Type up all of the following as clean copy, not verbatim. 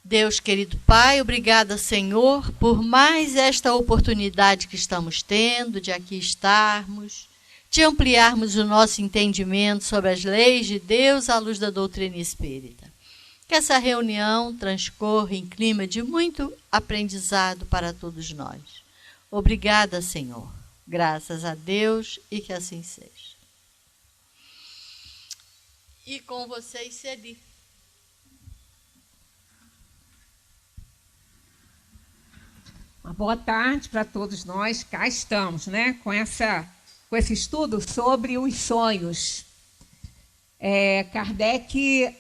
Deus querido Pai, obrigada, Senhor, por mais esta oportunidade que estamos tendo de aqui estarmos, de ampliarmos o nosso entendimento sobre as leis de Deus à luz da doutrina espírita. Que essa reunião transcorra em clima de muito aprendizado para todos nós. Obrigada, Senhor. Graças a Deus e que assim seja. E com vocês, Celi. Uma boa tarde para todos nós. Cá estamos, né? Com esse estudo sobre os sonhos. Kardec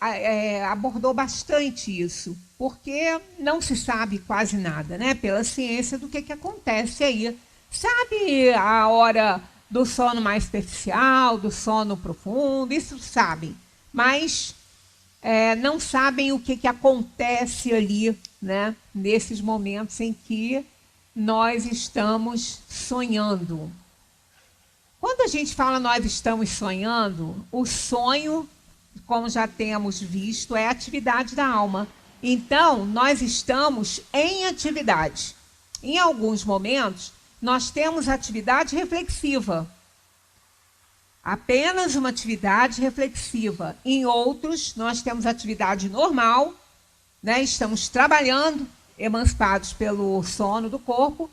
abordou bastante isso, porque não se sabe quase nada, né? Pela ciência do que acontece aí. Sabe a hora do sono mais superficial, do sono profundo, isso sabem. Mas não sabem o que acontece ali, né? Nesses momentos em que nós estamos sonhando. Quando a gente fala nós estamos sonhando, o sonho, como já temos visto, é a atividade da alma. Então, nós estamos em atividade. Em alguns momentos, nós temos atividade reflexiva. Apenas uma atividade reflexiva. Em outros, nós temos atividade normal, né? Estamos trabalhando, emancipados pelo sono do corpo,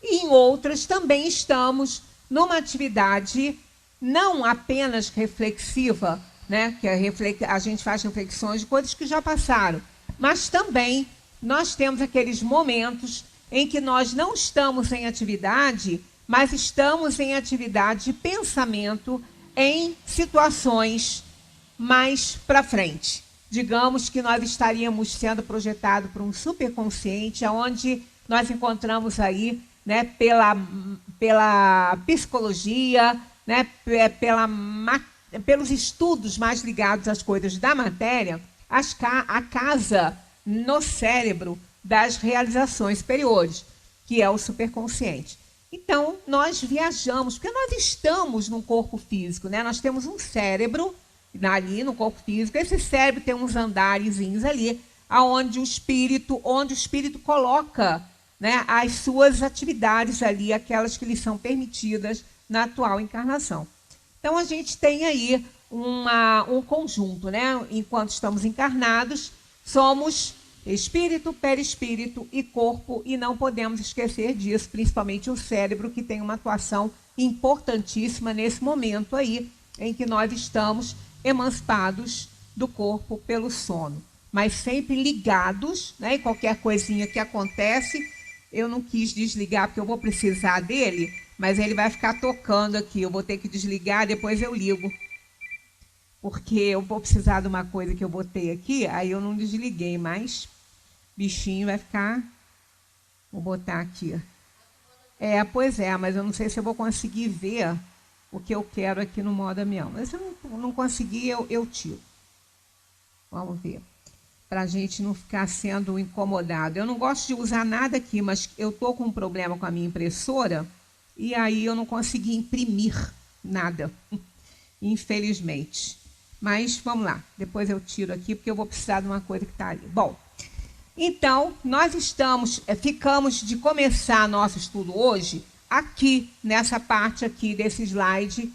e em outras também estamos numa atividade não apenas reflexiva, né? Que a gente faz reflexões de coisas que já passaram, mas também nós temos aqueles momentos em que nós não estamos em atividade, mas estamos em atividade de pensamento em situações mais para frente. Digamos que nós estaríamos sendo projetados por um superconsciente, onde nós encontramos aí, né, pela psicologia, né, pelos estudos mais ligados às coisas da matéria, a casa no cérebro das realizações superiores, que é o superconsciente. Então, nós viajamos, porque nós estamos num corpo físico, né? Nós temos um cérebro ali no corpo físico. Esse cérebro tem uns andarezinhos ali, onde o espírito coloca, né, as suas atividades ali, aquelas que lhe são permitidas na atual encarnação. Então, a gente tem aí um conjunto, né? Enquanto estamos encarnados, somos espírito, perispírito e corpo, e não podemos esquecer disso, principalmente o cérebro, que tem uma atuação importantíssima nesse momento aí, em que nós estamos emancipados do corpo pelo sono, mas sempre ligados, né? E qualquer coisinha que acontece, eu não quis desligar, porque eu vou precisar dele, mas ele vai ficar tocando aqui, eu vou ter que desligar, depois eu ligo. Porque eu vou precisar de uma coisa que eu botei aqui, aí eu não desliguei, mas bichinho vai ficar... Vou botar aqui. Pois é, mas eu não sei se eu vou conseguir ver o que eu quero aqui no modo avião. Mas se eu não conseguir, eu tiro. Vamos ver. Para a gente não ficar sendo incomodado. Eu não gosto de usar nada aqui, mas eu estou com um problema com a minha impressora, e aí eu não consegui imprimir nada, infelizmente. Mas vamos lá, depois eu tiro aqui, porque eu vou precisar de uma coisa que está ali. Bom, então, nós ficamos de começar nosso estudo hoje, aqui, nessa parte aqui desse slide,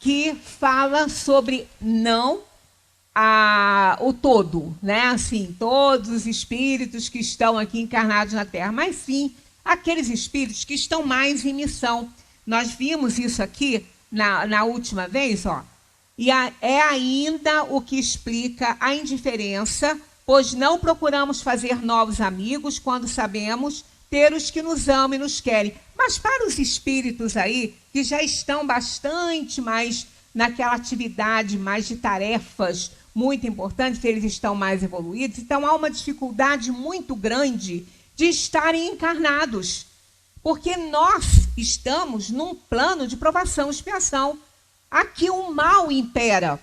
que fala sobre não o todo, né? Assim, todos os espíritos que estão aqui encarnados na Terra, mas sim aqueles espíritos que estão mais em missão. Nós vimos isso aqui na última vez, ó. E é ainda o que explica a indiferença, pois não procuramos fazer novos amigos quando sabemos ter os que nos amam e nos querem. Mas para os espíritos aí, que já estão bastante mais naquela atividade mais de tarefas muito importantes, eles estão mais evoluídos, então há uma dificuldade muito grande de estarem encarnados, porque nós estamos num plano de provação e expiação. Aqui o mal impera,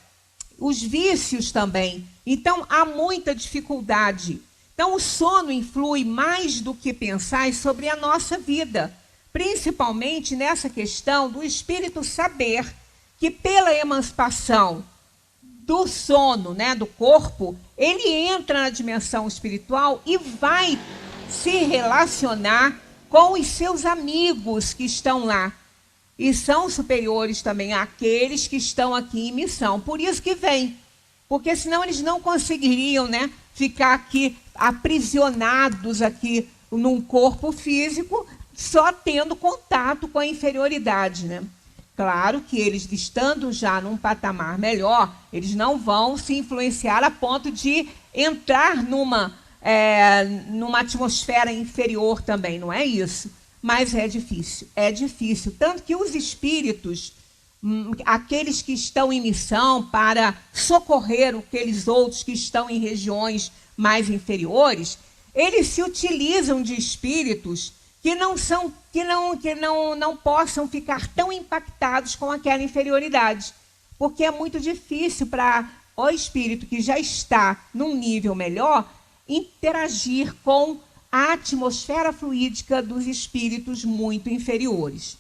os vícios também. Então, há muita dificuldade. Então, o sono influi mais do que pensar sobre a nossa vida, principalmente nessa questão do espírito saber que, pela emancipação do sono, né, do corpo, ele entra na dimensão espiritual e vai se relacionar com os seus amigos que estão lá. E são superiores também àqueles que estão aqui em missão. Por isso que vem. Porque senão eles não conseguiriam, né, ficar aqui aprisionados aqui num corpo físico, só tendo contato com a inferioridade, né? Claro que eles, estando já num patamar melhor, eles não vão se influenciar a ponto de entrar numa atmosfera inferior também, não é isso? Mas é difícil. Tanto que os espíritos, aqueles que estão em missão para socorrer aqueles outros que estão em regiões mais inferiores, eles se utilizam de espíritos que não possam ficar tão impactados com aquela inferioridade, porque é muito difícil para o espírito que já está num nível melhor interagir com a atmosfera fluídica dos espíritos muito inferiores.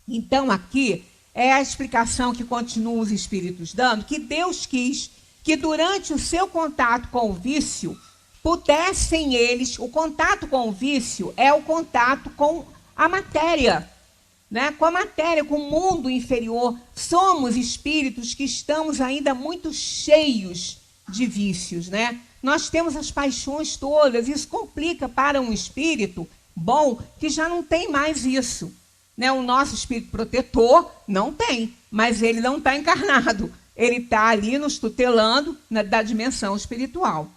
Então, aqui é a explicação que continuam os espíritos dando, que Deus quis que durante o seu contato com o vício, pudessem eles, o contato com o vício é o contato com a matéria, né? Com a matéria, com o mundo inferior. Somos espíritos que estamos ainda muito cheios de vícios, né? Nós temos as paixões todas, isso complica para um espírito bom que já não tem mais isso, né? O nosso espírito protetor não tem, mas ele não está encarnado, ele está ali nos tutelando da dimensão espiritual.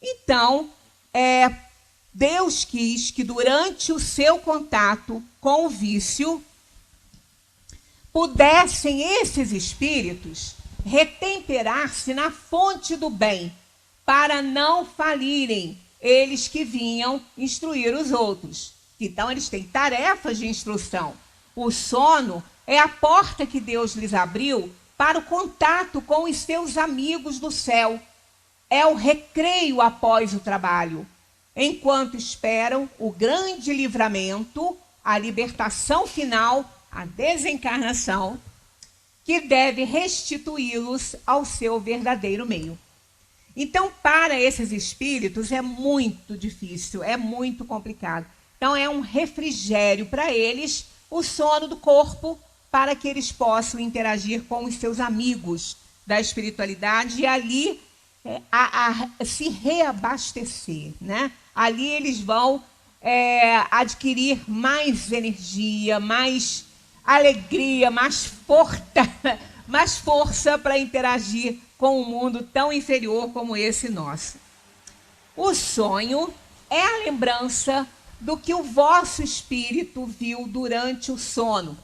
Então, Deus quis que durante o seu contato com o vício, pudessem esses espíritos retemperar-se na fonte do bem, para não falirem eles que vinham instruir os outros. Então, eles têm tarefas de instrução. O sono é a porta que Deus lhes abriu para o contato com os seus amigos do céu. É o recreio após o trabalho, enquanto esperam o grande livramento, a libertação final, a desencarnação, que deve restituí-los ao seu verdadeiro meio. Então, para esses espíritos é muito difícil, é muito complicado. Então, é um refrigério para eles, o sono do corpo, para que eles possam interagir com os seus amigos da espiritualidade e ali se reabastecer, né? Ali eles vão adquirir mais energia, mais alegria, mais força para interagir com um mundo tão inferior como esse nosso. O sonho é a lembrança do que o vosso espírito viu durante o sono.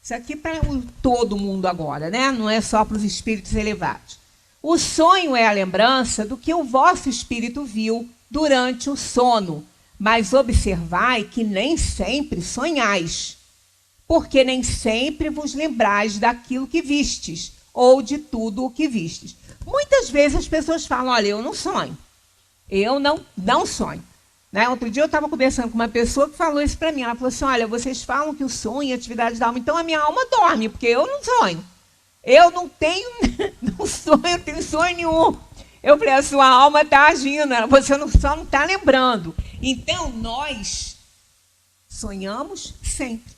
Isso aqui para todo mundo agora, né? Não é só para os espíritos elevados. O sonho é a lembrança do que o vosso espírito viu durante o sono, mas observai que nem sempre sonhais, porque nem sempre vos lembrais daquilo que vistes, ou de tudo o que vistes. Muitas vezes as pessoas falam, olha, eu não sonho, eu não sonho. Né? Outro dia eu estava conversando com uma pessoa que falou isso para mim, ela falou assim, olha, vocês falam que o sonho é atividade da alma, então a minha alma dorme, porque eu não sonho. Eu não tenho sonho nenhum. Eu falei, a sua alma está agindo, você só não está lembrando. Então, nós sonhamos sempre,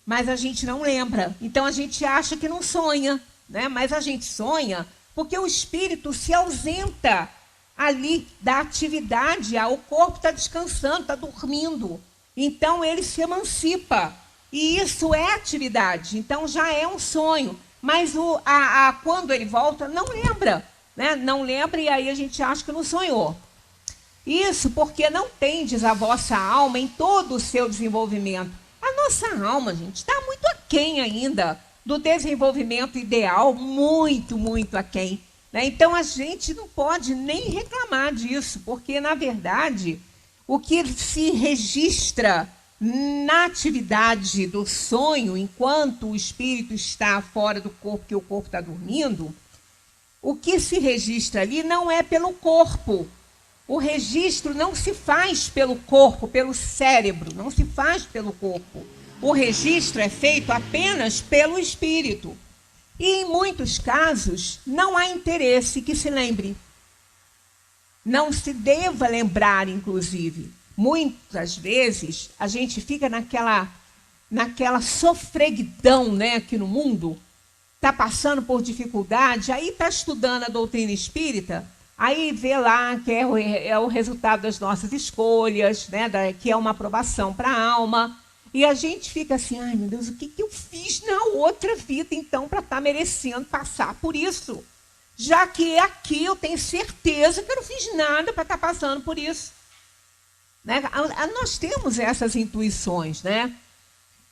mas a gente não lembra. Então, a gente acha que não sonha, né? Mas a gente sonha porque o espírito se ausenta ali da atividade. O corpo está descansando, está dormindo. Então, ele se emancipa. E isso é atividade. Então, já é um sonho. Mas quando ele volta, não lembra, né? Não lembra e aí a gente acha que não sonhou. Isso porque não tendes a vossa alma em todo o seu desenvolvimento. A nossa alma, gente, está muito aquém ainda do desenvolvimento ideal, muito, muito aquém. Né? Então, a gente não pode nem reclamar disso, porque, na verdade, o que se registra na atividade do sonho, enquanto o espírito está fora do corpo, que o corpo está dormindo, o que se registra ali não é pelo corpo. O registro não se faz pelo corpo, pelo cérebro, não se faz pelo corpo. O registro é feito apenas pelo espírito. E em muitos casos não há interesse que se lembre. Não se deva lembrar, inclusive. Muitas vezes a gente fica naquela sofreguidão, né, aqui no mundo, está passando por dificuldade, aí está estudando a doutrina espírita, aí vê lá que é o resultado das nossas escolhas, né, que é uma aprovação para a alma, e a gente fica assim, ai meu Deus, o que eu fiz na outra vida então para estar merecendo passar por isso? Já que aqui eu tenho certeza que eu não fiz nada para estar passando por isso. Né? Nós temos essas intuições, né?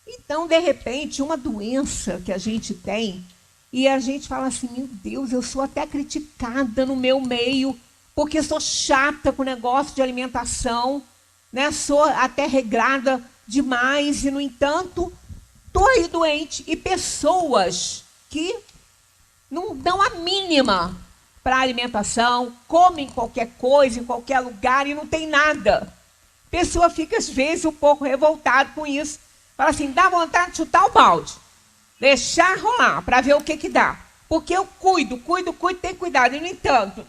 Então, de repente, uma doença que a gente tem, e a gente fala assim, meu Deus, eu sou até criticada no meu meio, porque sou chata com o negócio de alimentação, né? Sou até regrada demais, e, no entanto, estou aí doente. E pessoas que não dão a mínima para a alimentação, comem qualquer coisa, em qualquer lugar, e não tem nada. A pessoa fica, às vezes, um pouco revoltada com isso. Fala assim, dá vontade de chutar o balde. Deixar rolar, para ver o que dá. Porque eu cuido, tenho cuidado. E, no entanto,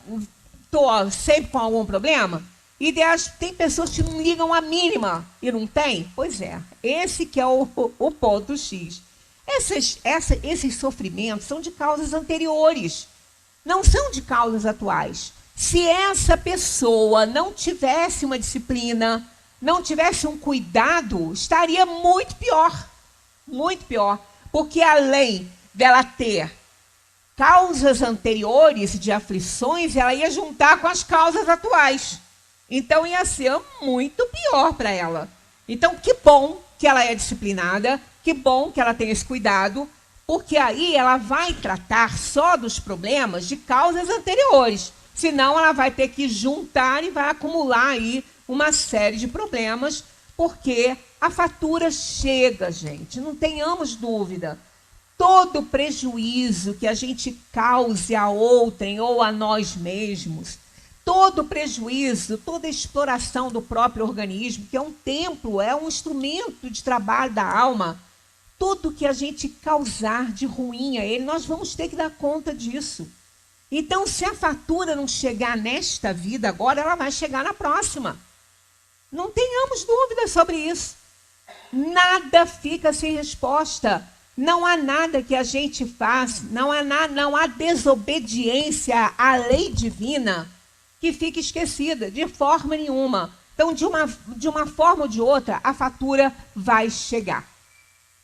estou sempre com algum problema. E tem pessoas que não ligam a mínima e não tem. Pois é, esse que é o ponto X. Esses sofrimentos são de causas anteriores, não são de causas atuais. Se essa pessoa não tivesse uma disciplina, não tivesse um cuidado, estaria muito pior. Muito pior. Porque além dela ter causas anteriores de aflições, ela ia juntar com as causas atuais. Então ia ser muito pior para ela. Então, que bom que ela é disciplinada, que bom que ela tem esse cuidado, porque aí ela vai tratar só dos problemas de causas anteriores. Senão ela vai ter que juntar e vai acumular aí uma série de problemas, porque a fatura chega, gente, não tenhamos dúvida. Todo prejuízo que a gente cause a outrem ou a nós mesmos, todo prejuízo, toda exploração do próprio organismo, que é um templo, é um instrumento de trabalho da alma, tudo que a gente causar de ruim a ele, nós vamos ter que dar conta disso. Então, se a fatura não chegar nesta vida agora, ela vai chegar na próxima. Não tenhamos dúvidas sobre isso. Nada fica sem resposta. Não há nada que a gente faz, não há desobediência à lei divina que fique esquecida, de forma nenhuma. Então, de uma forma ou de outra, a fatura vai chegar.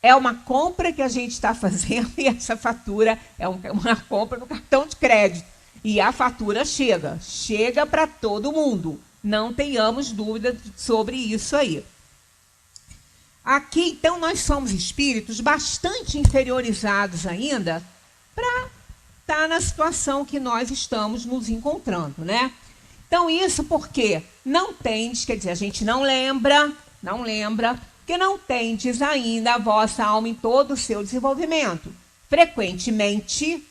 É uma compra que a gente está fazendo e essa fatura é uma compra no cartão de crédito. E a fatura chega para todo mundo. Não tenhamos dúvida sobre isso aí. Aqui, então, nós somos espíritos bastante inferiorizados ainda para estar na situação que nós estamos nos encontrando, né? Então, isso porque não tendes, quer dizer, a gente não lembra, que não tendes ainda a vossa alma em todo o seu desenvolvimento. Frequentemente,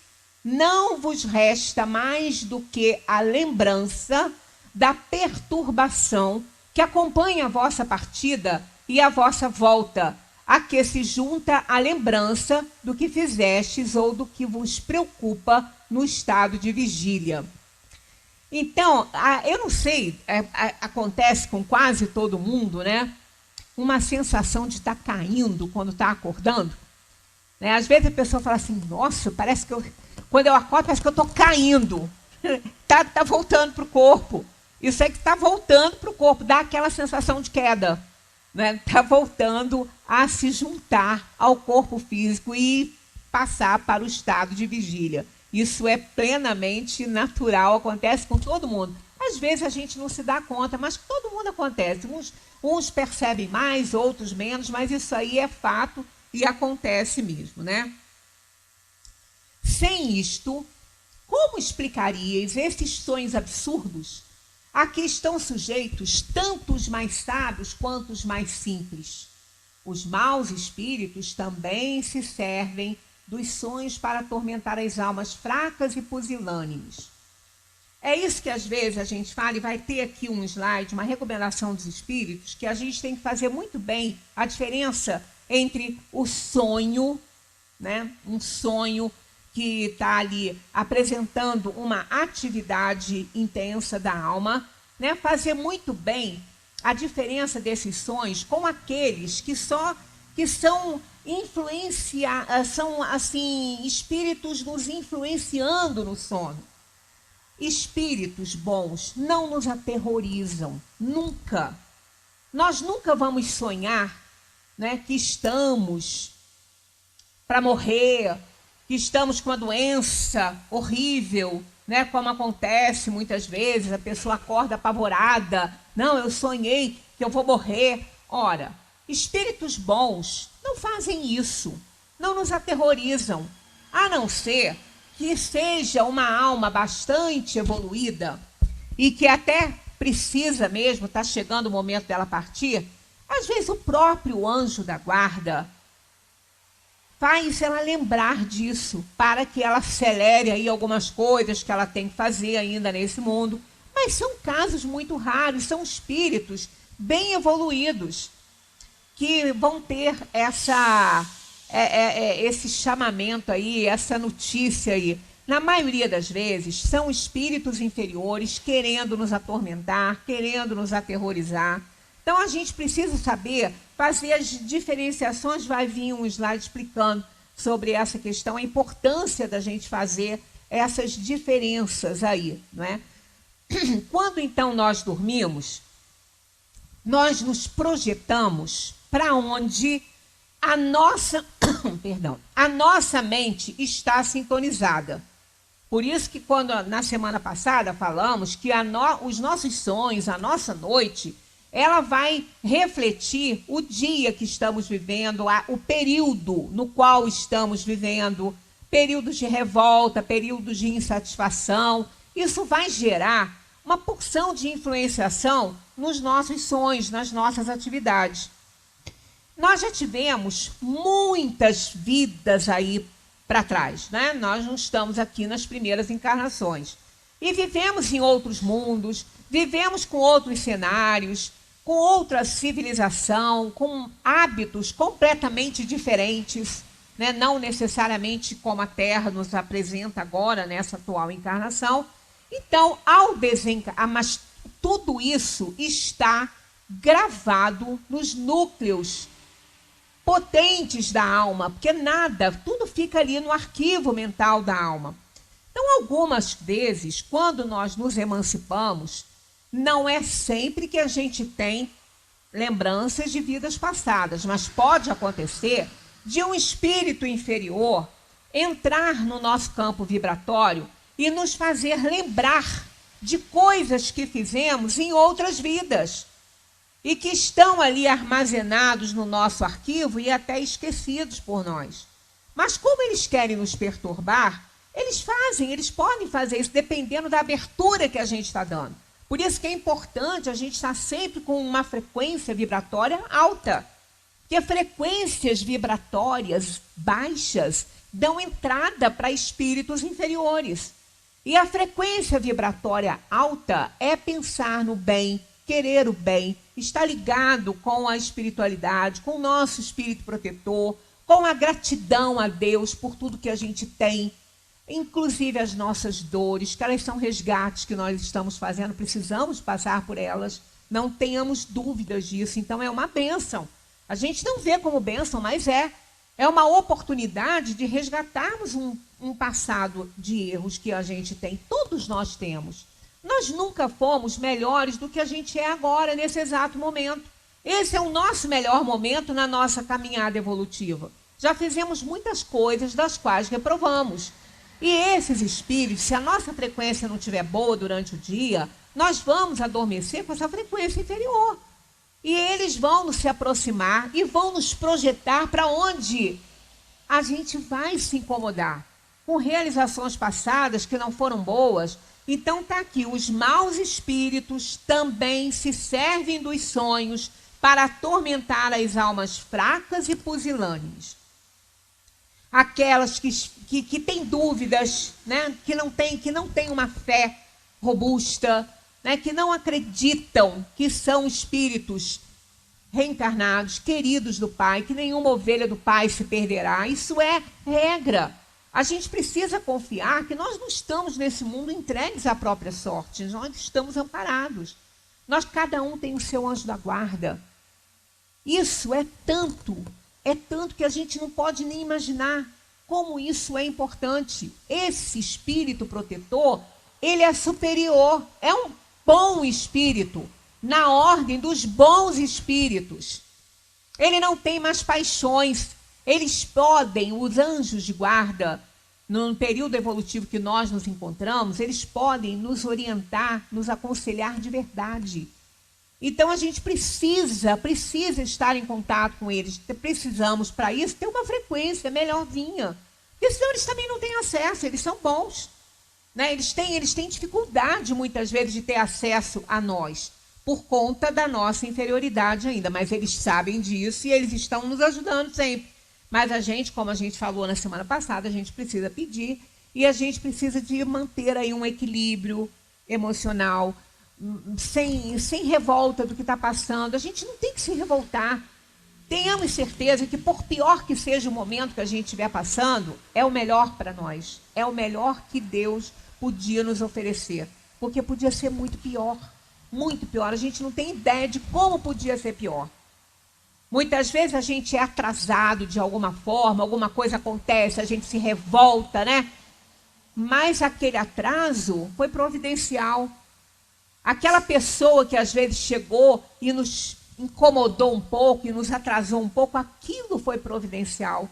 não vos resta mais do que a lembrança da perturbação que acompanha a vossa partida e a vossa volta, a que se junta a lembrança do que fizestes ou do que vos preocupa no estado de vigília. Então, eu não sei, acontece com quase todo mundo, né? Uma sensação de estar caindo quando está acordando. Né? Às vezes a pessoa fala assim, nossa, parece que quando eu acordo, parece que eu estou caindo. Tá voltando para o corpo. Isso é que está voltando para o corpo, dá aquela sensação de queda. Está voltando a se juntar ao corpo físico e passar para o estado de vigília. Isso é plenamente natural, acontece com todo mundo. Às vezes a gente não se dá conta, mas todo mundo acontece. Uns percebem mais, outros menos, mas isso aí é fato e acontece mesmo, né? Sem isto, como explicarias esses sonhos absurdos a que estão sujeitos tanto os mais sábios quanto os mais simples? Os maus espíritos também se servem dos sonhos para atormentar as almas fracas e pusilânimes. É isso que às vezes a gente fala, e vai ter aqui um slide, uma recomendação dos espíritos, que a gente tem que fazer muito bem a diferença entre o sonho, né, um sonho que está ali apresentando uma atividade intensa da alma, né? Fazer muito bem a diferença desses sonhos com aqueles que são são assim espíritos nos influenciando no sono. Espíritos bons não nos aterrorizam, nunca. Nós nunca vamos sonhar, né, que estamos para morrer, que estamos com uma doença horrível, né, como acontece muitas vezes, a pessoa acorda apavorada. Não, eu sonhei que eu vou morrer. Ora, espíritos bons não fazem isso, não nos aterrorizam, a não ser que seja uma alma bastante evoluída e que até precisa mesmo, está chegando o momento dela partir. Às vezes o próprio anjo da guarda faz ela lembrar disso, para que ela acelere aí algumas coisas que ela tem que fazer ainda nesse mundo. Mas são casos muito raros, são espíritos bem evoluídos que vão ter esse chamamento aí, essa notícia aí. Na maioria das vezes, são espíritos inferiores querendo nos atormentar, querendo nos aterrorizar. Então, a gente precisa saber fazer as diferenciações. Vai vir um slide explicando sobre essa questão, a importância da gente fazer essas diferenças aí, não é? Quando, então, nós dormimos, nós nos projetamos para onde a nossa, a nossa mente está sintonizada. Por isso que quando na semana passada falamos que os nossos sonhos, a nossa noite, ela vai refletir o dia que estamos vivendo, o período no qual estamos vivendo, períodos de revolta, períodos de insatisfação. Isso vai gerar uma porção de influenciação nos nossos sonhos, nas nossas atividades. Nós já tivemos muitas vidas aí para trás, né? Nós não estamos aqui nas primeiras encarnações. E vivemos em outros mundos, vivemos com outros cenários, com outra civilização, com hábitos completamente diferentes, né? Não necessariamente como a Terra nos apresenta agora, nessa atual encarnação. Então, mas tudo isso está gravado nos núcleos potentes da alma, porque tudo fica ali no arquivo mental da alma. Então, algumas vezes, quando nós nos emancipamos, não é sempre que a gente tem lembranças de vidas passadas, mas pode acontecer de um espírito inferior entrar no nosso campo vibratório e nos fazer lembrar de coisas que fizemos em outras vidas e que estão ali armazenados no nosso arquivo e até esquecidos por nós. Mas como eles querem nos perturbar, eles podem fazer isso dependendo da abertura que a gente está dando. Por isso que é importante a gente estar sempre com uma frequência vibratória alta, porque frequências vibratórias baixas dão entrada para espíritos inferiores. E a frequência vibratória alta é pensar no bem, querer o bem, estar ligado com a espiritualidade, com o nosso espírito protetor, com a gratidão a Deus por tudo que a gente tem, inclusive as nossas dores, que elas são resgates que nós estamos fazendo, precisamos passar por elas, não tenhamos dúvidas disso. Então é uma bênção. A gente não vê como bênção, mas é uma oportunidade de resgatarmos um passado de erros que a gente tem. Todos nós temos. Nós nunca fomos melhores do que a gente é agora, nesse exato momento. Esse é o nosso melhor momento na nossa caminhada evolutiva. Já fizemos muitas coisas das quais reprovamos. E esses espíritos, se a nossa frequência não estiver boa durante o dia, nós vamos adormecer com essa frequência inferior. E eles vão nos se aproximar e vão nos projetar para onde a gente vai se incomodar. Com realizações passadas que não foram boas. Então está aqui, os maus espíritos também se servem dos sonhos para atormentar as almas fracas e pusilânimes. Aquelas que têm dúvidas, né? que não têm uma fé robusta, né? Que não acreditam que são espíritos reencarnados, queridos do Pai, que nenhuma ovelha do Pai se perderá. Isso é regra. A gente precisa confiar que nós não estamos nesse mundo entregues à própria sorte, nós estamos amparados. Cada um tem o seu anjo da guarda. Isso é tanto que a gente não pode nem imaginar como isso é importante. Esse espírito protetor, ele é superior, é um bom espírito, na ordem dos bons espíritos. Ele não tem mais paixões. Eles podem, os anjos de guarda, no período evolutivo que nós nos encontramos, eles podem nos orientar, nos aconselhar de verdade. Então a gente precisa estar em contato com eles. Precisamos, para isso, ter uma frequência melhorzinha. Porque senão eles também não têm acesso, eles são bons. Né? Eles têm dificuldade, muitas vezes, de ter acesso a nós, por conta da nossa inferioridade ainda. Mas eles sabem disso e eles estão nos ajudando sempre. Mas a gente, como a gente falou na semana passada, a gente precisa pedir e a gente precisa de manter aí um equilíbrio emocional, sem revolta do que está passando. A gente não tem que se revoltar. Tenhamos certeza que, por pior que seja o momento que a gente estiver passando, é o melhor para nós. É o melhor que Deus podia nos oferecer. Porque podia ser muito pior. Muito pior. A gente não tem ideia de como podia ser pior. Muitas vezes a gente é atrasado de alguma forma, alguma coisa acontece, a gente se revolta, né? Mas aquele atraso foi providencial. Aquela pessoa que às vezes chegou e nos incomodou um pouco e nos atrasou um pouco, aquilo foi providencial.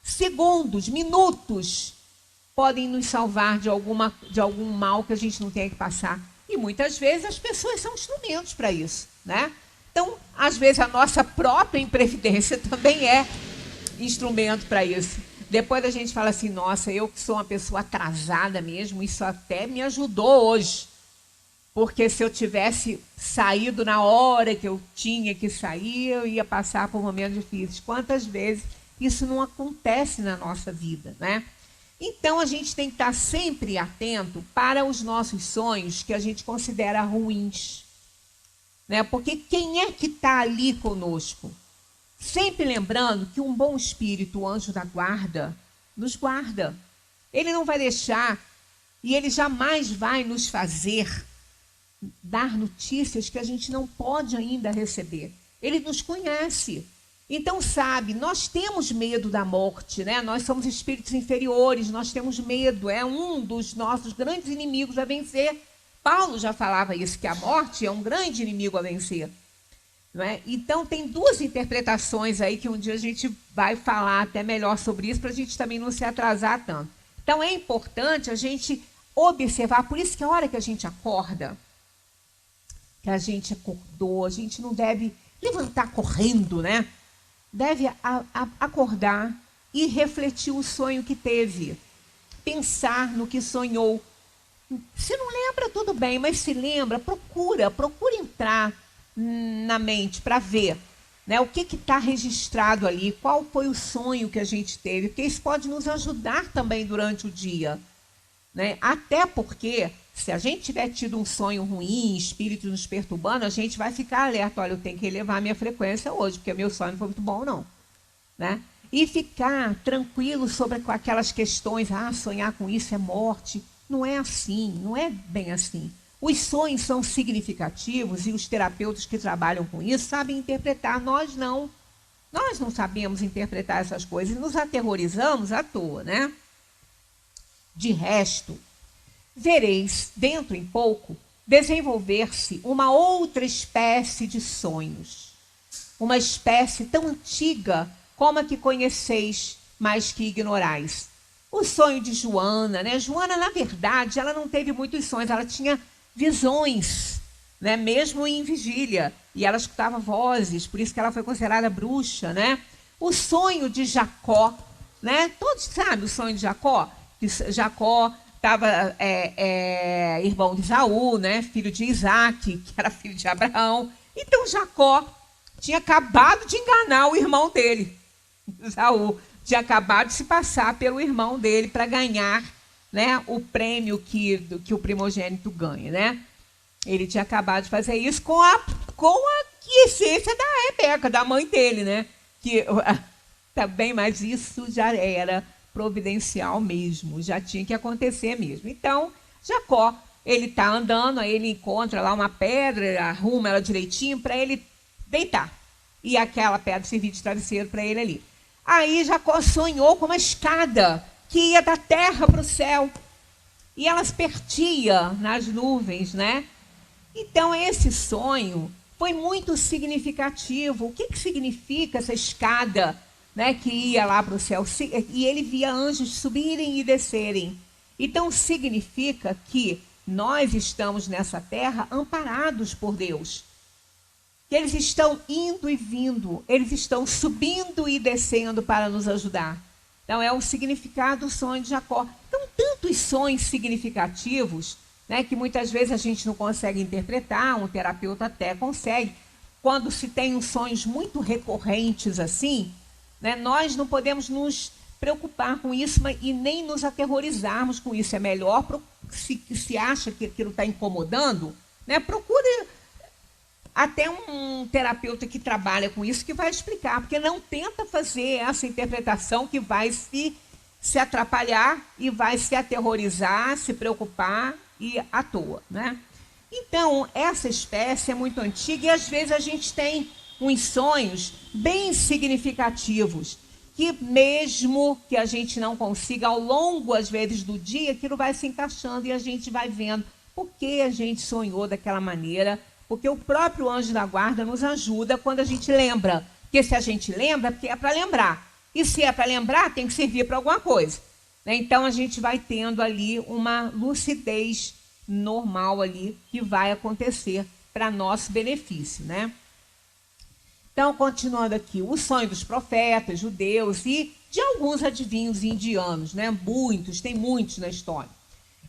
Segundos, minutos podem nos salvar de algum mal que a gente não tem que passar. E muitas vezes as pessoas são instrumentos para isso, né? Então, às vezes, a nossa própria imprevidência também é instrumento para isso. Depois a gente fala assim, nossa, eu que sou uma pessoa atrasada mesmo, isso até me ajudou hoje. Porque se eu tivesse saído na hora que eu tinha que sair, eu ia passar por momentos difíceis. Quantas vezes isso não acontece na nossa vida, né? Então, a gente tem que estar sempre atento para os nossos sonhos que a gente considera ruins. Né? Porque quem é que está ali conosco? Sempre lembrando que um bom espírito, o anjo da guarda, nos guarda. Ele não vai deixar e ele jamais vai nos fazer dar notícias que a gente não pode ainda receber. Ele nos conhece. Então, sabe, nós temos medo da morte, né? Nós somos espíritos inferiores, nós temos medo. É um dos nossos grandes inimigos a vencer. Paulo já falava isso, que a morte é um grande inimigo a vencer. Não é? Então, tem duas interpretações aí que um dia a gente vai falar até melhor sobre isso, para a gente também não se atrasar tanto. Então, é importante a gente observar, por isso que a hora que a gente acorda, que a gente acordou, a gente não deve levantar correndo, né? Deve acordar e refletir o sonho que teve, pensar no que sonhou. Se não lembra, tudo bem, mas se lembra, procura entrar na mente para ver, né, o que está registrado ali, qual foi o sonho que a gente teve, porque isso pode nos ajudar também durante o dia. Né? Até porque, se a gente tiver tido um sonho ruim, espírito nos perturbando, a gente vai ficar alerta, olha, eu tenho que elevar a minha frequência hoje, porque meu sonho não foi muito bom, não. Né? E ficar tranquilo sobre aquelas questões, sonhar com isso é morte. Não é assim, não é bem assim. Os sonhos são significativos e os terapeutas que trabalham com isso sabem interpretar, nós não. Nós não sabemos interpretar essas coisas e nos aterrorizamos à toa, né? De resto, vereis, dentro em pouco, desenvolver-se uma outra espécie de sonhos. Uma espécie tão antiga como a que conheceis, mas que ignorais. O sonho de Joana, né? Joana, na verdade, ela não teve muitos sonhos, ela tinha visões, né? Mesmo em vigília. E ela escutava vozes, por isso que ela foi considerada bruxa, né? O sonho de Jacó, né? Todos sabem o sonho de Jacó? Que Jacó estava irmão de Esaú, né? Filho de Isaac, que era filho de Abraão. Então, Jacó tinha acabado de enganar o irmão dele, Esaú. Tinha acabado de se passar pelo irmão dele para ganhar, né, o prêmio que o primogênito ganha, né? Ele tinha acabado de fazer isso com a essência da Rebeca, da mãe dele, né? Também, mas isso já era providencial mesmo, já tinha que acontecer mesmo. Então, Jacó, ele está andando, aí ele encontra lá uma pedra, arruma ela direitinho para ele deitar. E aquela pedra servir de travesseiro para ele ali. Aí Jacó sonhou com uma escada que ia da terra para o céu. E ela se perdia nas nuvens, né? Então, esse sonho foi muito significativo. O que significa essa escada, né, que ia lá para o céu? E ele via anjos subirem e descerem. Então, significa que nós estamos nessa terra amparados por Deus. Que eles estão indo e vindo, eles estão subindo e descendo para nos ajudar. Então, é o significado do sonho de Jacó. Então, tantos sonhos significativos, né, que muitas vezes a gente não consegue interpretar, um terapeuta até consegue. Quando se tem uns sonhos muito recorrentes assim, né, nós não podemos nos preocupar com isso e nem nos aterrorizarmos com isso. É melhor, se acha que aquilo está incomodando, né, procure até um terapeuta que trabalha com isso que vai explicar, porque não tenta fazer essa interpretação que vai se atrapalhar e vai se aterrorizar, se preocupar e à toa, né? Então, essa espécie é muito antiga e às vezes a gente tem uns sonhos bem significativos, que mesmo que a gente não consiga ao longo, às vezes, do dia, aquilo vai se encaixando e a gente vai vendo por que a gente sonhou daquela maneira, porque o próprio anjo da guarda nos ajuda quando a gente lembra. Porque se a gente lembra, porque é para lembrar. E se é para lembrar, tem que servir para alguma coisa, né? Então, a gente vai tendo ali uma lucidez normal ali que vai acontecer para nosso benefício, né? Então, continuando aqui, o sonho dos profetas judeus e de alguns adivinhos indianos, né? Tem muitos na história.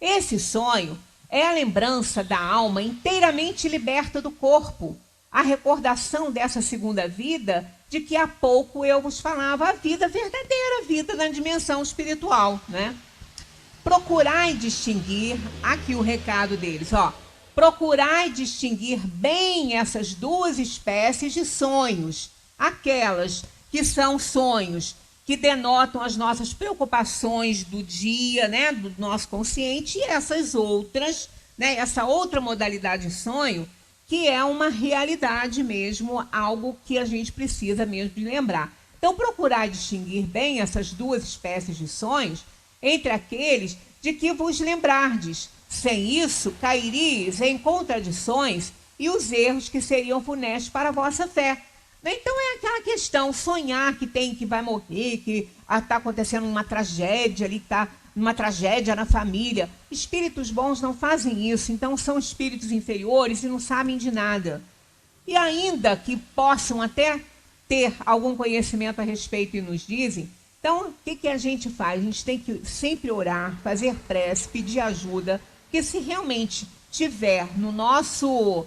Esse sonho é a lembrança da alma inteiramente liberta do corpo, a recordação dessa segunda vida de que há pouco eu vos falava, a vida verdadeira, a vida na dimensão espiritual, né? Procurai distinguir, aqui o recado deles, ó. Procurai distinguir bem essas duas espécies de sonhos, aquelas que são sonhos que denotam as nossas preocupações do dia, né, do nosso consciente, e essas outras, né, essa outra modalidade de sonho, que é uma realidade mesmo, algo que a gente precisa mesmo de lembrar. Então, procurar distinguir bem essas duas espécies de sonhos entre aqueles de que vos lembrardes. Sem isso, cairíeis em contradições e os erros que seriam funestos para a vossa fé. Então é aquela questão, sonhar que vai morrer, que está acontecendo uma tragédia ali, está uma tragédia na família. Espíritos bons não fazem isso, então são espíritos inferiores e não sabem de nada. E ainda que possam até ter algum conhecimento a respeito e nos dizem, então o que a gente faz? A gente tem que sempre orar, fazer prece, pedir ajuda, porque se realmente tiver no nosso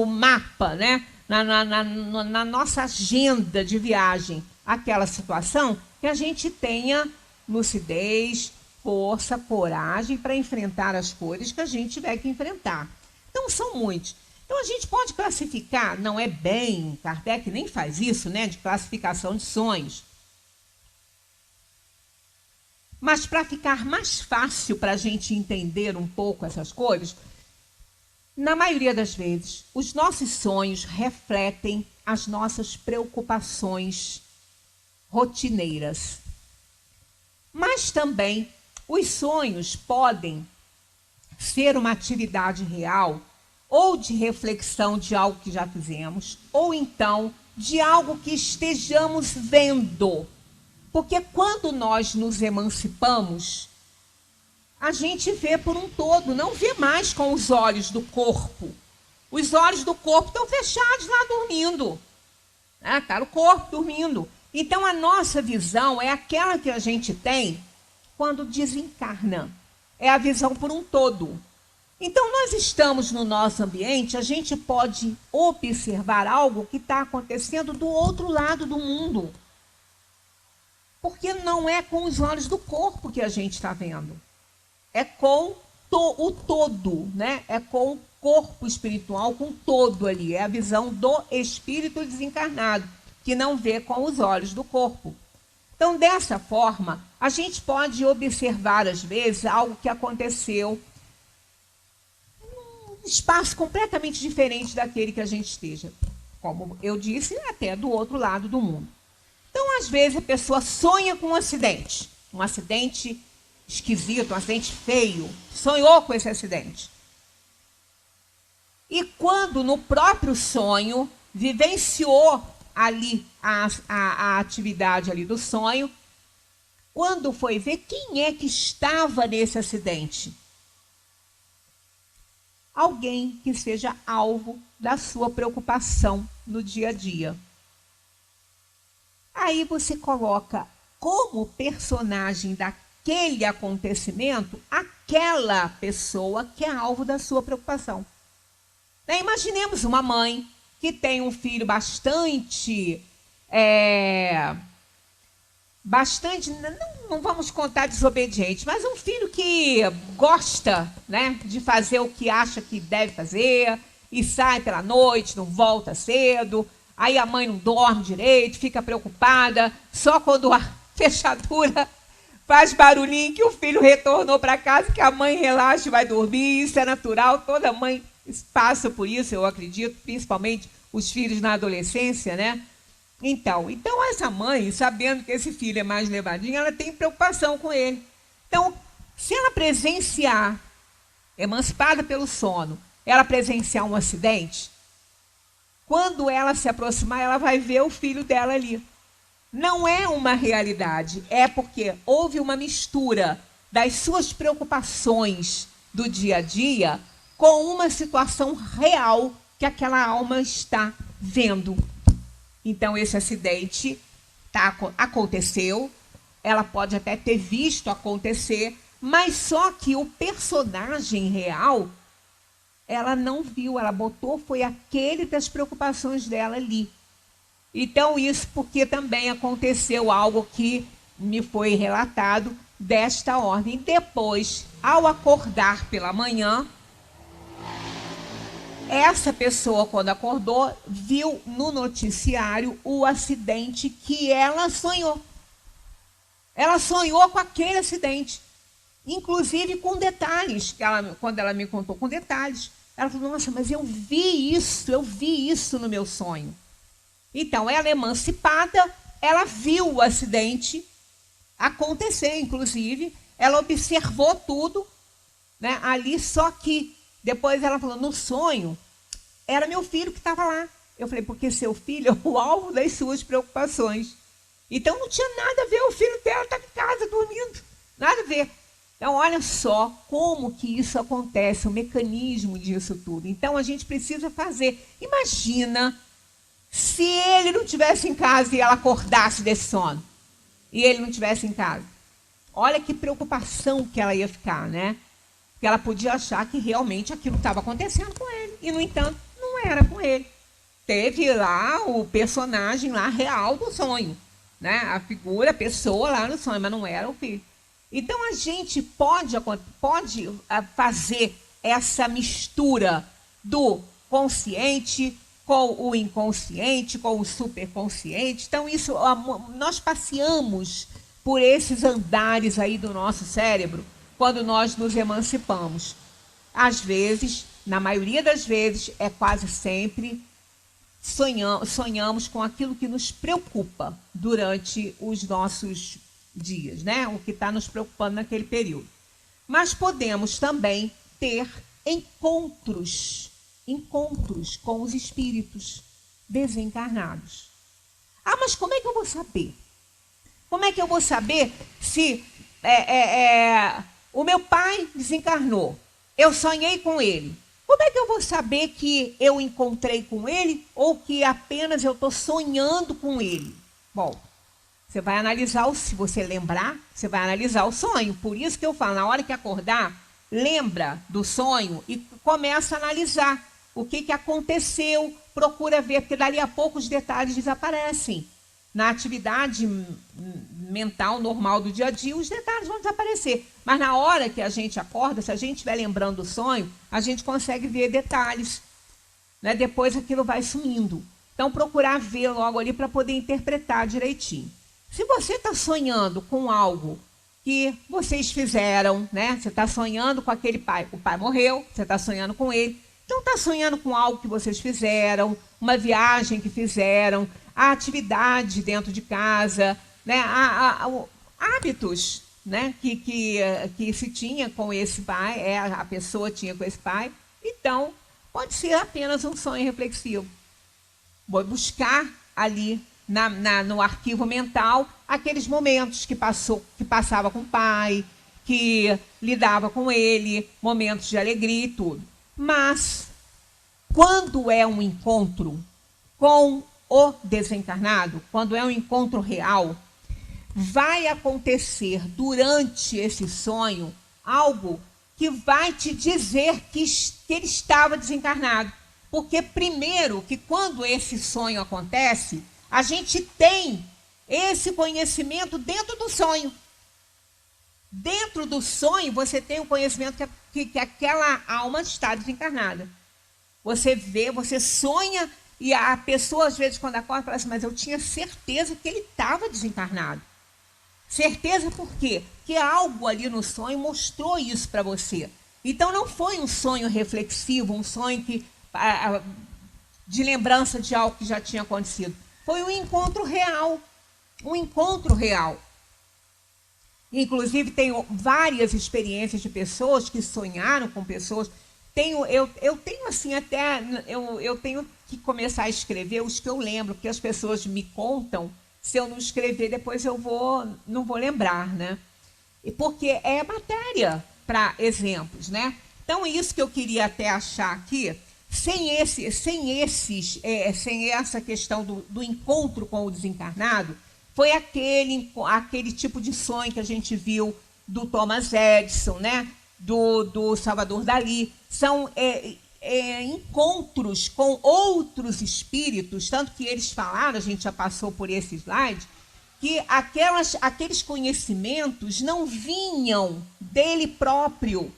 mapa, né? Na nossa agenda de viagem, aquela situação, que a gente tenha lucidez, força, coragem para enfrentar as coisas que a gente tiver que enfrentar. Então, são muitos. Então, a gente pode classificar, não é bem, Kardec nem faz isso, né, de classificação de sonhos. Mas para ficar mais fácil para a gente entender um pouco essas coisas, na maioria das vezes, os nossos sonhos refletem as nossas preocupações rotineiras. Mas também os sonhos podem ser uma atividade real ou de reflexão de algo que já fizemos, ou então de algo que estejamos vendo. Porque quando nós nos emancipamos, a gente vê por um todo, não vê mais com os olhos do corpo. Os olhos do corpo estão fechados lá dormindo. Está o corpo dormindo. Então, a nossa visão é aquela que a gente tem quando desencarna. É a visão por um todo. Então, nós estamos no nosso ambiente, a gente pode observar algo que está acontecendo do outro lado do mundo. Porque não é com os olhos do corpo que a gente está vendo. É com o todo, né? É com o corpo espiritual, com o todo ali. É a visão do espírito desencarnado, que não vê com os olhos do corpo. Então, dessa forma, a gente pode observar, às vezes, algo que aconteceu num espaço completamente diferente daquele que a gente esteja. Como eu disse, até do outro lado do mundo. Então, às vezes, a pessoa sonha com um acidente esquisito, um acidente feio, sonhou com esse acidente. E quando no próprio sonho vivenciou ali a atividade ali do sonho, quando foi ver quem é que estava nesse acidente, alguém que seja alvo da sua preocupação no dia a dia. Aí você coloca como personagem daquele acontecimento aquela pessoa que é alvo da sua preocupação. Imaginemos uma mãe que tem um filho bastante, não vamos contar desobediente, mas um filho que gosta, né, de fazer o que acha que deve fazer e sai pela noite, não volta cedo, aí a mãe não dorme direito, fica preocupada, só quando a fechadura faz barulhinho que o filho retornou para casa, que a mãe relaxa e vai dormir, isso é natural, toda mãe passa por isso, eu acredito, principalmente os filhos na adolescência, né? Então essa mãe, sabendo que esse filho é mais levadinho, ela tem preocupação com ele. Então, se ela presenciar, emancipada pelo sono, ela presenciar um acidente, quando ela se aproximar, ela vai ver o filho dela ali. Não é uma realidade, é porque houve uma mistura das suas preocupações do dia a dia com uma situação real que aquela alma está vendo. Então, esse acidente aconteceu, ela pode até ter visto acontecer, mas só que o personagem real, ela não viu, ela botou, foi aquele das preocupações dela ali. Então, isso porque também aconteceu algo que me foi relatado desta ordem. Depois, ao acordar pela manhã, essa pessoa, quando acordou, viu no noticiário o acidente que ela sonhou. Ela sonhou com aquele acidente, inclusive com detalhes, que quando ela me contou com detalhes, ela falou, nossa, mas eu vi isso no meu sonho. Então, ela emancipada, ela viu o acidente acontecer, inclusive, ela observou tudo, né, ali, só que depois ela falou, no sonho, era meu filho que estava lá. Eu falei, porque seu filho é o alvo das suas preocupações. Então, não tinha nada a ver, o filho dela está em casa dormindo, nada a ver. Então, olha só como que isso acontece, o mecanismo disso tudo. Então, a gente precisa fazer. Imagina se ele não estivesse em casa e ela acordasse desse sono, e ele não estivesse em casa. Olha que preocupação que ela ia ficar, né? Porque ela podia achar que realmente aquilo estava acontecendo com ele. E, no entanto, não era com ele. Teve lá o personagem lá real do sonho, né? A figura, a pessoa lá no sonho, mas não era o filho. Então, a gente pode fazer essa mistura do consciente com o inconsciente, com o superconsciente. Então, isso, nós passeamos por esses andares aí do nosso cérebro quando nós nos emancipamos. Às vezes, na maioria das vezes, é quase sempre, sonhamos com aquilo que nos preocupa durante os nossos dias, né? O que está nos preocupando naquele período. Mas podemos também ter encontros com os espíritos desencarnados. Ah, mas como é que eu vou saber? Como é que eu vou saber se o meu pai desencarnou? Eu sonhei com ele. Como é que eu vou saber que eu encontrei com ele ou que apenas eu estou sonhando com ele? Bom, você vai analisar, se você lembrar, você vai analisar o sonho. Por isso que eu falo, na hora que acordar, lembra do sonho e começa a analisar o que aconteceu, procura ver, porque dali a pouco os detalhes desaparecem. Na atividade mental normal do dia a dia, os detalhes vão desaparecer. Mas na hora que a gente acorda, se a gente estiver lembrando do sonho, a gente consegue ver detalhes, né? Depois aquilo vai sumindo. Então, procurar ver logo ali para poder interpretar direitinho. Se você está sonhando com algo que vocês fizeram, né? Você está sonhando com aquele pai. O pai morreu, você está sonhando com ele. Então está sonhando com algo que vocês fizeram, uma viagem que fizeram, a atividade dentro de casa, né? Hábitos, né? Que se tinha com esse pai, a pessoa tinha com esse pai. Então, pode ser apenas um sonho reflexivo. Vou buscar ali no arquivo mental aqueles momentos que passava com o pai, que lidava com ele, momentos de alegria e tudo. Mas, quando é um encontro com o desencarnado, quando é um encontro real, vai acontecer durante esse sonho algo que vai te dizer que ele estava desencarnado. Porque, primeiro, que quando esse sonho acontece, a gente tem esse conhecimento dentro do sonho. Dentro do sonho, você tem o conhecimento que aquela alma está desencarnada. Você vê, você sonha, e a pessoa, às vezes, quando acorda, fala assim, mas eu tinha certeza que ele estava desencarnado. Certeza por quê? Porque algo ali no sonho mostrou isso para você. Então, não foi um sonho reflexivo, um sonho de lembrança de algo que já tinha acontecido. Foi um encontro real. Um encontro real. Inclusive, tenho várias experiências de pessoas que sonharam com pessoas. Eu tenho assim, até eu tenho que começar a escrever os que eu lembro, porque as pessoas me contam. Se eu não escrever, depois não vou lembrar, né? Porque é matéria para exemplos, né? Então, isso que eu queria até achar aqui, sem essa questão do encontro com o desencarnado, foi aquele tipo de sonho que a gente viu do Thomas Edison, né? Do Salvador Dalí. São encontros com outros espíritos, tanto que eles falaram, a gente já passou por esse slide, que aqueles conhecimentos não vinham dele próprio.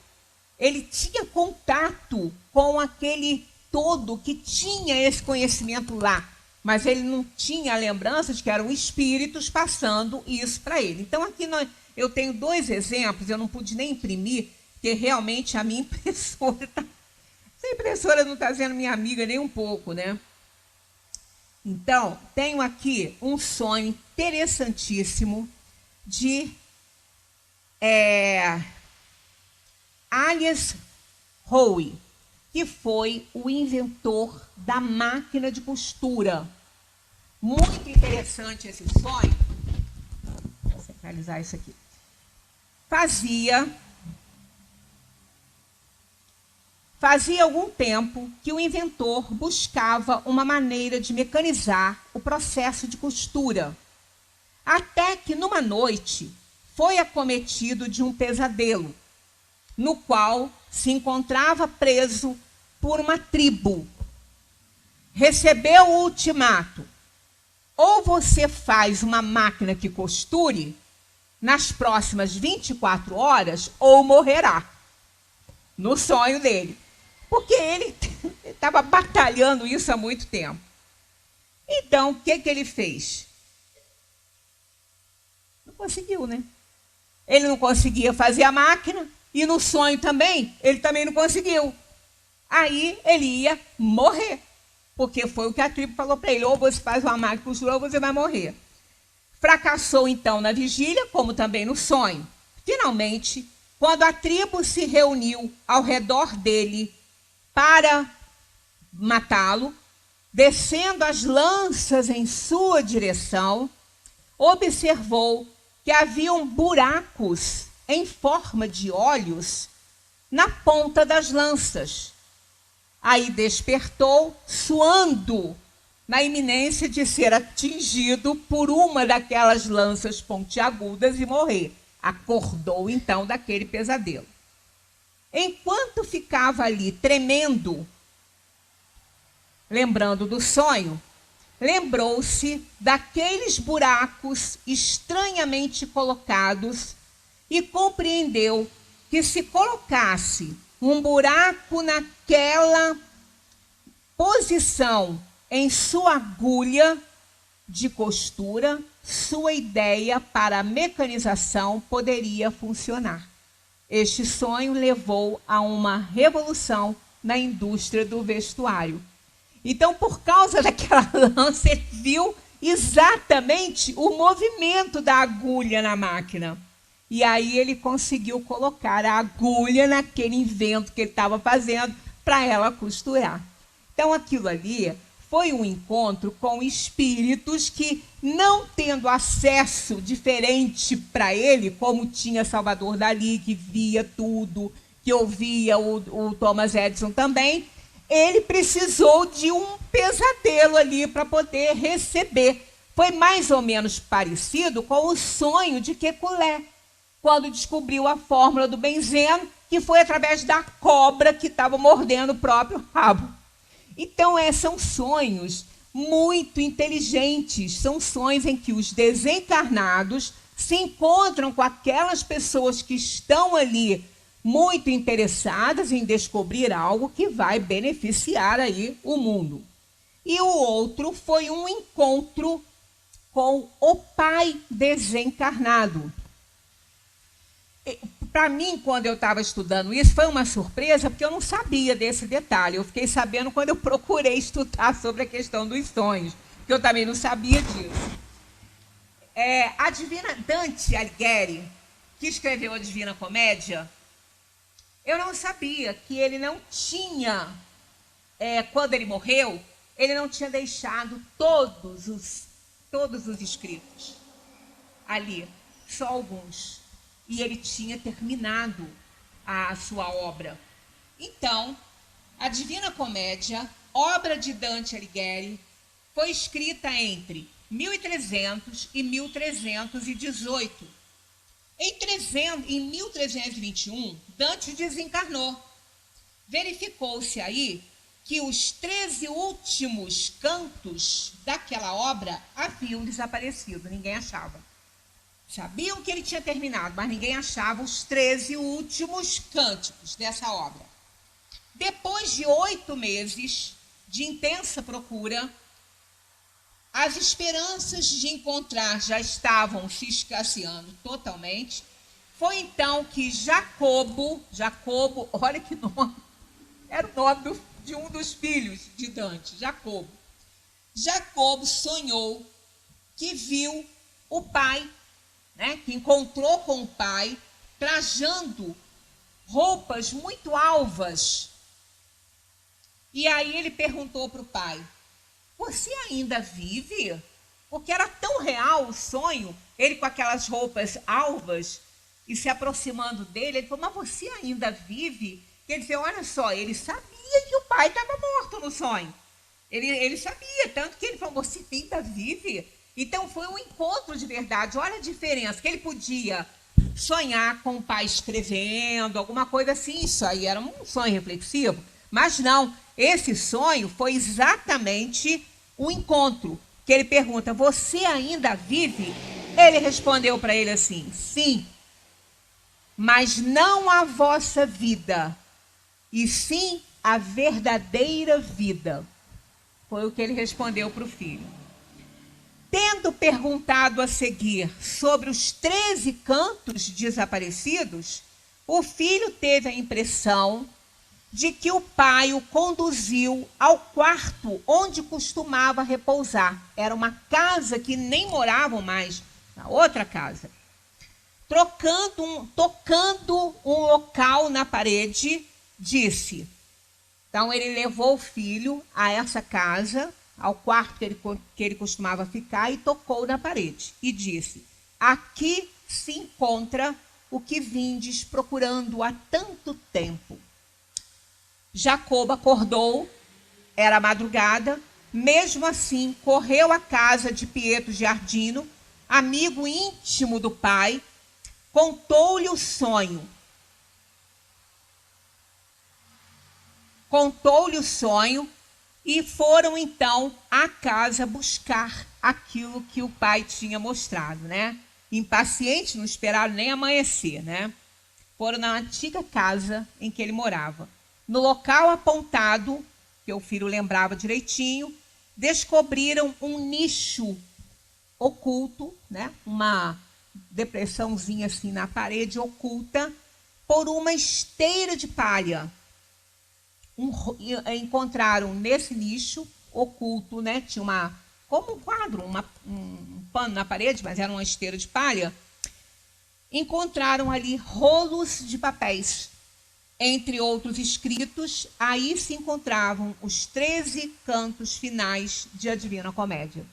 Ele tinha contato com aquele todo que tinha esse conhecimento lá, mas ele não tinha a lembrança de que eram espíritos passando isso para ele. Então, aqui eu tenho 2 exemplos, eu não pude nem imprimir, porque realmente a minha impressora essa impressora não está sendo minha amiga nem um pouco, né? Então, tenho aqui um sonho interessantíssimo de Alice Howe, que foi o inventor da máquina de costura. Muito interessante esse sonho. Vou centralizar isso aqui. Fazia algum tempo que o inventor buscava uma maneira de mecanizar o processo de costura, até que numa noite foi acometido de um pesadelo, no qual se encontrava preso por uma tribo. Recebeu o ultimato: ou você faz uma máquina que costure nas próximas 24 horas, ou morrerá. No sonho dele. Porque ele estava batalhando isso há muito tempo. Então, o que ele fez? Não conseguiu, né? Ele não conseguia fazer a máquina, e no sonho também, ele também não conseguiu. Aí ele ia morrer, porque foi o que a tribo falou para ele: ou você faz uma máquina costura, ou você vai morrer. Fracassou então na vigília, como também no sonho. Finalmente, quando a tribo se reuniu ao redor dele para matá-lo, descendo as lanças em sua direção, observou que haviam buracos em forma de olhos na ponta das lanças. Aí despertou, suando, na iminência de ser atingido por uma daquelas lanças pontiagudas e morrer. Acordou, então, daquele pesadelo. Enquanto ficava ali tremendo, lembrando do sonho, lembrou-se daqueles buracos estranhamente colocados e compreendeu que se colocasse um buraco naquela posição em sua agulha, de costura, sua ideia para a mecanização poderia funcionar. Este sonho levou a uma revolução na indústria do vestuário. Então, por causa daquela lança, ele viu exatamente o movimento da agulha na máquina. E aí ele conseguiu colocar a agulha naquele invento que ele estava fazendo para ela costurar. Então, aquilo ali foi um encontro com espíritos que, não tendo acesso diferente para ele, como tinha Salvador Dalí, que via tudo, que ouvia o Thomas Edison também, ele precisou de um pesadelo ali para poder receber. Foi mais ou menos parecido com o sonho de Kekulé, quando descobriu a fórmula do benzeno, que foi através da cobra que estava mordendo o próprio rabo. Então, são sonhos muito inteligentes, são sonhos em que os desencarnados se encontram com aquelas pessoas que estão ali muito interessadas em descobrir algo que vai beneficiar aí o mundo. E o outro foi um encontro com o pai desencarnado. Para mim, quando eu estava estudando isso, foi uma surpresa, porque eu não sabia desse detalhe. Eu fiquei sabendo quando eu procurei estudar sobre a questão dos sonhos, que eu também não sabia disso. A Divina Dante Alighieri, que escreveu a Divina Comédia, eu não sabia que ele não tinha, quando ele morreu, ele não tinha deixado todos os escritos ali, só alguns. E ele tinha terminado a sua obra. Então, a Divina Comédia, obra de Dante Alighieri, foi escrita entre 1300 e 1318. Em 1321, Dante desencarnou. Verificou-se aí que os 13 últimos cantos daquela obra haviam desaparecido, ninguém achava. Sabiam que ele tinha terminado, mas ninguém achava os 13 últimos cânticos dessa obra. Depois de 8 meses de intensa procura, as esperanças de encontrar já estavam se escasseando totalmente. Foi então que Jacobo, olha que nome, era o nome de um dos filhos de Dante, Jacobo. Jacobo sonhou que viu o pai, que encontrou com o pai, trajando roupas muito alvas. E aí ele perguntou para o pai: você ainda vive? Porque era tão real o sonho, ele com aquelas roupas alvas e se aproximando dele. Ele falou: mas você ainda vive? Quer dizer, olha só, ele sabia que o pai estava morto no sonho. Ele sabia, tanto que ele falou: você ainda vive? Então, foi um encontro de verdade. Olha a diferença, que ele podia sonhar com o pai escrevendo, alguma coisa assim. Isso aí era um sonho reflexivo. Mas não, esse sonho foi exatamente o encontro. Que ele pergunta: você ainda vive? Ele respondeu para ele assim: sim, mas não a vossa vida, e sim a verdadeira vida. Foi o que ele respondeu para o filho. Tendo perguntado a seguir sobre os 13 cantos desaparecidos, o filho teve a impressão de que o pai o conduziu ao quarto onde costumava repousar. Era uma casa que nem moravam mais, na outra casa. Tocando um local na parede, disse. Então, ele levou o filho a essa casa, ao quarto que ele costumava ficar, e tocou na parede. E disse: aqui se encontra o que vindes procurando há tanto tempo. Jacobo acordou, era madrugada, mesmo assim correu à casa de Pietro Giardino, amigo íntimo do pai, contou-lhe o sonho. E foram então à casa buscar aquilo que o pai tinha mostrado, né? Impacientes, não esperaram nem amanhecer, né? Foram na antiga casa em que ele morava. No local apontado, que o filho lembrava direitinho, descobriram um nicho oculto, né? Uma depressãozinha assim na parede oculta por uma esteira de palha. Encontraram nesse nicho oculto, né? Tinha como um quadro, um pano na parede, mas era uma esteira de palha. Encontraram ali rolos de papéis, entre outros escritos. Aí se encontravam os 13 cantos finais de A Divina Comédia.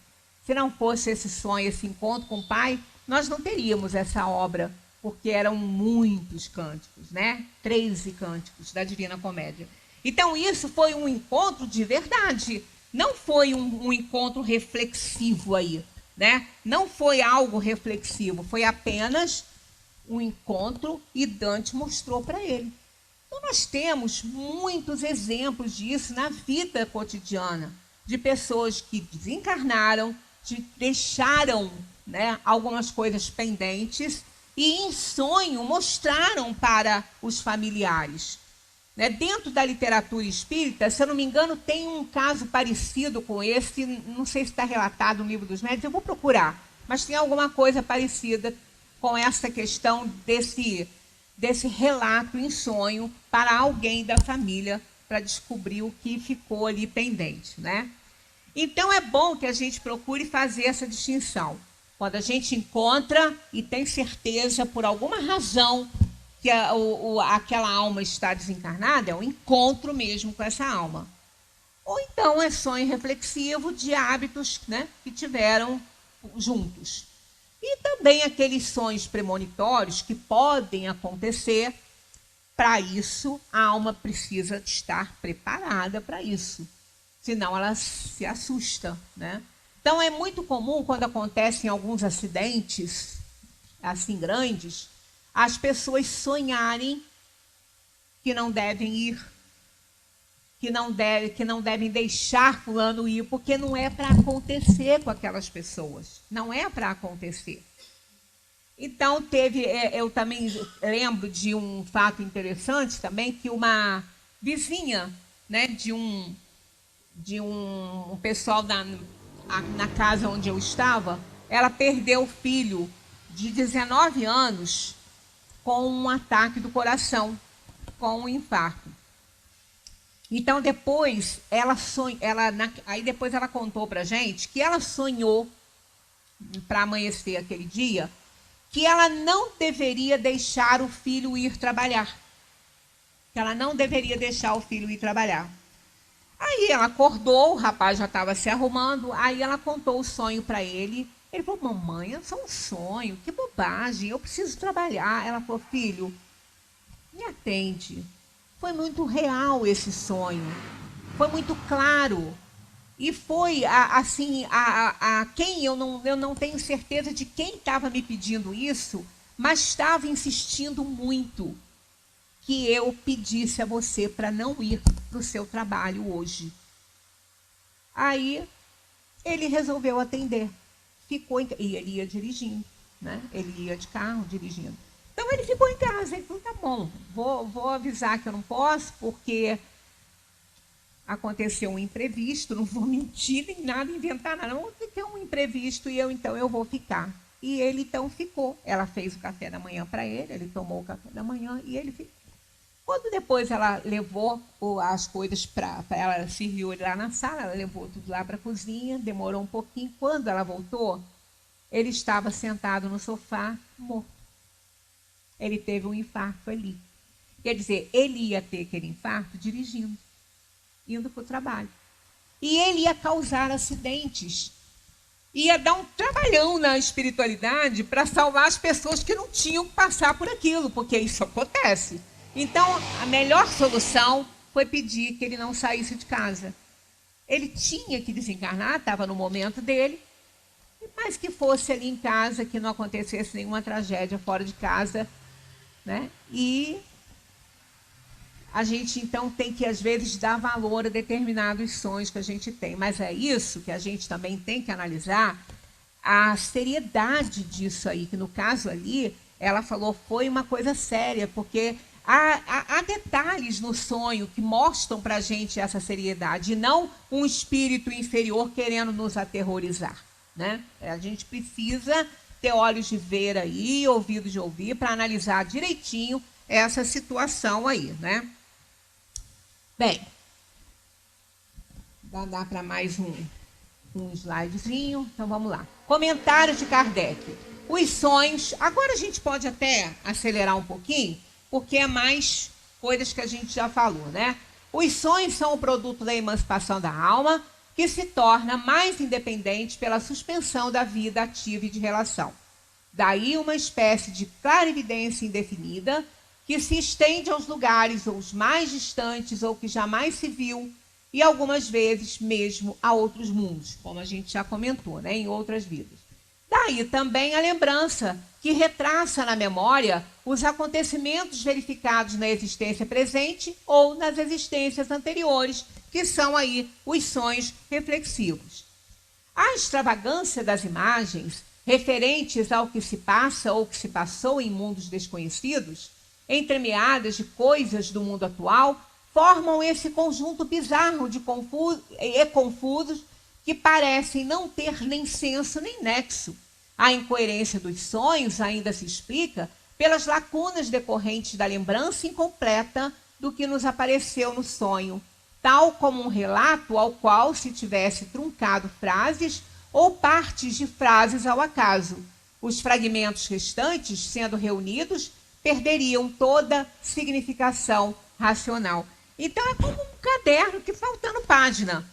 Se não fosse esse sonho, esse encontro com o Pai, nós não teríamos essa obra, porque eram muitos cânticos, né? 13 cânticos da Divina Comédia. Então, isso foi um encontro de verdade. Não foi um encontro reflexivo aí, né? Não foi algo reflexivo, foi apenas um encontro e Dante mostrou para ele. Então, nós temos muitos exemplos disso na vida cotidiana, de pessoas que desencarnaram, deixaram, né, algumas coisas pendentes e, em sonho, mostraram para os familiares. Né? Dentro da literatura espírita, se eu não me engano, tem um caso parecido com esse, não sei se está relatado no Livro dos Médiuns, eu vou procurar, mas tem alguma coisa parecida com essa questão desse relato em sonho para alguém da família, para descobrir o que ficou ali pendente, né? Então, é bom que a gente procure fazer essa distinção. Quando a gente encontra e tem certeza, por alguma razão, que aquela alma está desencarnada, é um encontro mesmo com essa alma. Ou então é sonho reflexivo de hábitos, né, que tiveram juntos. E também aqueles sonhos premonitórios que podem acontecer. Para isso, a alma precisa estar preparada para isso. Senão ela se assusta, né? Então, é muito comum, quando acontecem alguns acidentes assim grandes, as pessoas sonharem que não devem ir, que não devem deixar fulano ir, porque não é para acontecer com aquelas pessoas. Não é para acontecer. Então, eu também lembro de um fato interessante também, que uma vizinha, né, de um pessoal na casa onde eu estava, ela perdeu o filho de 19 anos com um ataque do coração, com um infarto. Então, depois, depois ela contou para a gente que ela sonhou, para amanhecer aquele dia, que ela não deveria deixar o filho ir trabalhar. Que ela não deveria deixar o filho ir trabalhar. Aí ela acordou, o rapaz já estava se arrumando, aí ela contou o sonho para ele. Ele falou, mamãe, é só um sonho, que bobagem, eu preciso trabalhar. Ela falou, filho, me atende. Foi muito real esse sonho, foi muito claro. E foi, assim, quem eu não tenho certeza de quem estava me pedindo isso, mas estava insistindo muito que eu pedisse a você para não ir para o seu trabalho hoje. Aí ele resolveu atender. E ele ia dirigindo, né? Ele ia de carro dirigindo. Então ele ficou em casa. Ele falou, tá bom, vou avisar que eu não posso, porque aconteceu um imprevisto, não vou mentir nem nada, inventar nada. Não, tem um imprevisto e eu vou ficar. E ele então ficou. Ela fez o café da manhã para ele tomou o café da manhã e ele ficou. Quando depois ela levou as coisas para ela, serviu ele lá na sala, ela levou tudo lá para a cozinha, demorou um pouquinho. Quando ela voltou, ele estava sentado no sofá, morto. Ele teve um infarto ali. Quer dizer, ele ia ter aquele infarto dirigindo, indo para o trabalho. E ele ia causar acidentes. Ia dar um trabalhão na espiritualidade para salvar as pessoas que não tinham que passar por aquilo, porque isso acontece. Então, a melhor solução foi pedir que ele não saísse de casa. Ele tinha que desencarnar, estava no momento dele, mas que fosse ali em casa, que não acontecesse nenhuma tragédia fora de casa, né? E a gente, então, tem que, às vezes, dar valor a determinados sonhos que a gente tem. Mas é isso que a gente também tem que analisar, a seriedade disso aí, que no caso ali, ela falou, foi uma coisa séria, porque há detalhes no sonho que mostram para a gente essa seriedade, e não um espírito inferior querendo nos aterrorizar. né? A gente precisa ter olhos de ver aí, ouvidos de ouvir, para analisar direitinho essa situação aí, né? Bem, dá para mais um slidezinho, então vamos lá. Comentário de Kardec. Os sonhos, agora a gente pode até acelerar um pouquinho, porque é mais coisas que a gente já falou, né? Os sonhos são o produto da emancipação da alma, que se torna mais independente pela suspensão da vida ativa e de relação. Daí uma espécie de clarividência indefinida, que se estende aos lugares ou os mais distantes ou que jamais se viu, e algumas vezes mesmo a outros mundos, como a gente já comentou, né, em outras vidas. Daí também a lembrança, que retraça na memória os acontecimentos verificados na existência presente ou nas existências anteriores, que são aí os sonhos reflexivos. A extravagância das imagens, referentes ao que se passa ou que se passou em mundos desconhecidos, entremeadas de coisas do mundo atual, formam esse conjunto bizarro de confusos que parecem não ter nem senso nem nexo. A incoerência dos sonhos ainda se explica pelas lacunas decorrentes da lembrança incompleta do que nos apareceu no sonho, tal como um relato ao qual se tivesse truncado frases ou partes de frases ao acaso. Os fragmentos restantes, sendo reunidos, perderiam toda significação racional. Então, é como um caderno que faltando página.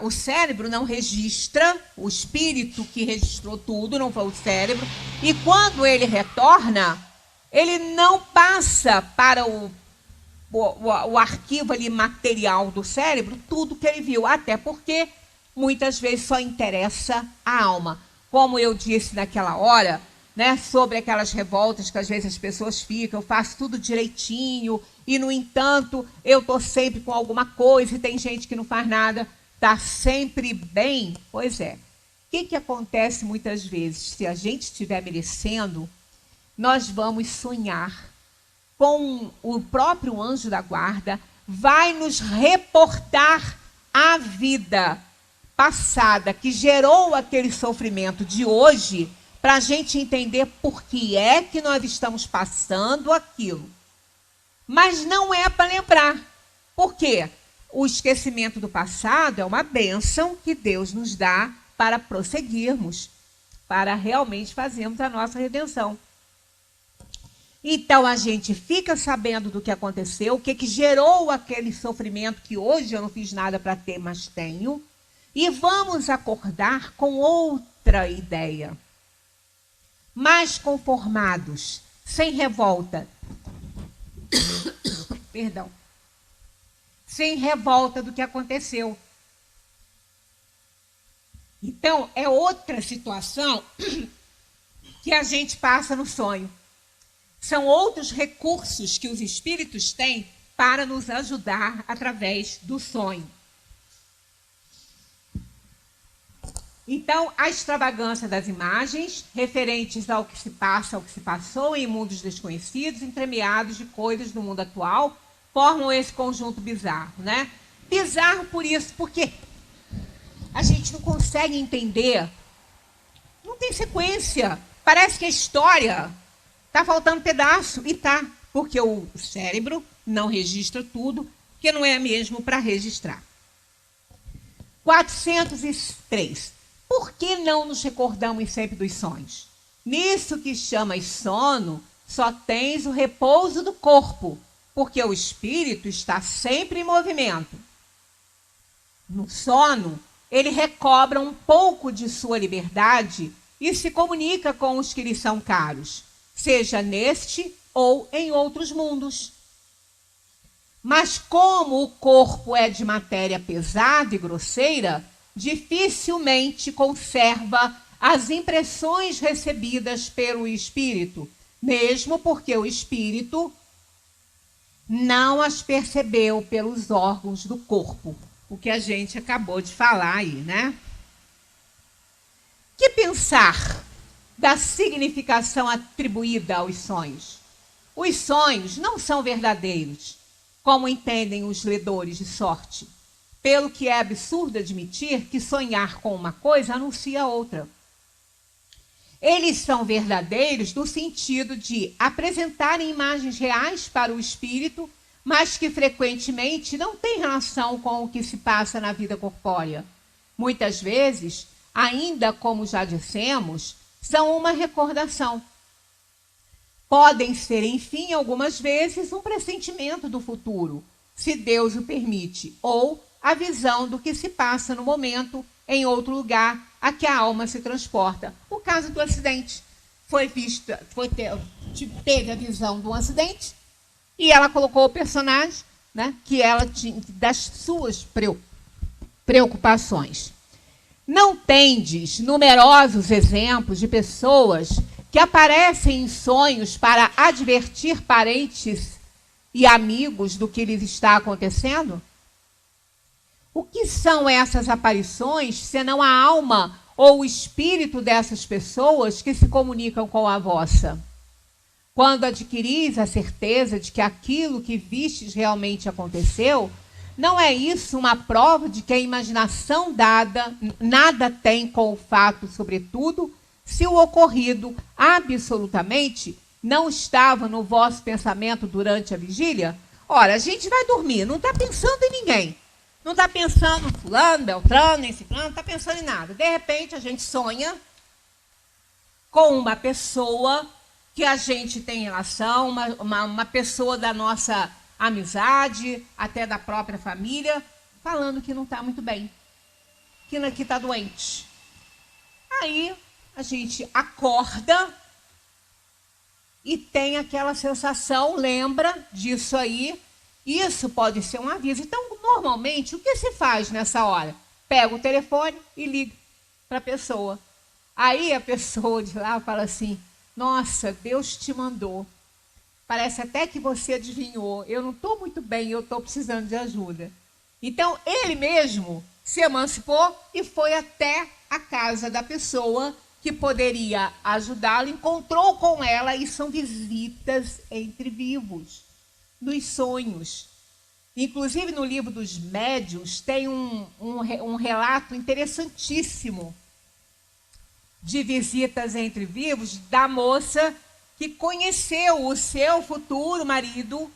O cérebro não registra, o espírito que registrou tudo, não foi o cérebro, e quando ele retorna, ele não passa para o arquivo ali material do cérebro tudo que ele viu, até porque muitas vezes só interessa a alma. Como eu disse naquela hora, né, sobre aquelas revoltas que às vezes as pessoas ficam, eu faço tudo direitinho e, no entanto, eu estou sempre com alguma coisa e tem gente que não faz nada, está sempre bem. Pois é. O que acontece muitas vezes? Se a gente estiver merecendo, nós vamos sonhar com o próprio anjo da guarda, vai nos reportar a vida passada que gerou aquele sofrimento de hoje, para a gente entender por que é que nós estamos passando aquilo. Mas não é para lembrar. Por quê? O esquecimento do passado é uma bênção que Deus nos dá para prosseguirmos, para realmente fazermos a nossa redenção. Então, a gente fica sabendo do que aconteceu, o que gerou aquele sofrimento que hoje eu não fiz nada para ter, mas tenho, e vamos acordar com outra ideia. Mais conformados, sem revolta. Perdão. Sem revolta do que aconteceu. Então, é outra situação que a gente passa no sonho. São outros recursos que os espíritos têm para nos ajudar através do sonho. Então, a extravagância das imagens, referentes ao que se passa, ao que se passou em mundos desconhecidos, entremeados de coisas do mundo atual, formam esse conjunto bizarro, né? Bizarro por isso, porque a gente não consegue entender, não tem sequência. Parece que a história está faltando pedaço, e tá, porque o cérebro não registra tudo, que não é mesmo para registrar. 403. Por que não nos recordamos sempre dos sonhos? Nisso que chamas sono, só tens o repouso do corpo, porque o espírito está sempre em movimento. No sono, ele recobra um pouco de sua liberdade e se comunica com os que lhe são caros, seja neste ou em outros mundos. Mas como o corpo é de matéria pesada e grosseira, dificilmente conserva as impressões recebidas pelo espírito, mesmo porque o espírito não as percebeu pelos órgãos do corpo, o que a gente acabou de falar aí, né? Que pensar da significação atribuída aos sonhos? Os sonhos não são verdadeiros, como entendem os ledores de sorte. pelo que é absurdo admitir que sonhar com uma coisa anuncia outra. Eles são verdadeiros no sentido de apresentarem imagens reais para o espírito, mas que frequentemente não têm relação com o que se passa na vida corpórea. Muitas vezes, ainda como já dissemos, são uma recordação. Podem ser, enfim, algumas vezes, um pressentimento do futuro, se Deus o permite, ou a visão do que se passa no momento em outro lugar a que a alma se transporta. O caso do acidente. Teve a visão de um acidente e ela colocou o personagem, né, que ela tinha das suas preocupações. Não tendes numerosos exemplos de pessoas que aparecem em sonhos para advertir parentes e amigos do que lhes está acontecendo? O que são essas aparições, senão a alma ou o espírito dessas pessoas que se comunicam com a vossa? Quando adquiris a certeza de que aquilo que vistes realmente aconteceu, não é isso uma prova de que a imaginação dada nada tem com o fato, sobretudo, se o ocorrido absolutamente não estava no vosso pensamento durante a vigília? Ora, a gente vai dormir, não está pensando em ninguém. Não está pensando em fulano, beltrano, nem ciclano, não está pensando em nada. De repente, a gente sonha com uma pessoa que a gente tem relação, uma pessoa da nossa amizade, até da própria família, falando que não está muito bem, que está doente. Aí, a gente acorda e tem aquela sensação, lembra disso aí. Isso pode ser um aviso. Então, normalmente, o que se faz nessa hora? Pega o telefone e liga para a pessoa. Aí a pessoa de lá fala assim: nossa, Deus te mandou. Parece até que você adivinhou. Eu não estou muito bem, eu estou precisando de ajuda. Então, ele mesmo se emancipou e foi até a casa da pessoa que poderia ajudá-lo, encontrou com ela, e são visitas entre vivos, nos sonhos. Inclusive, no livro dos médiuns, tem um relato interessantíssimo de visitas entre vivos da moça que conheceu o seu futuro marido,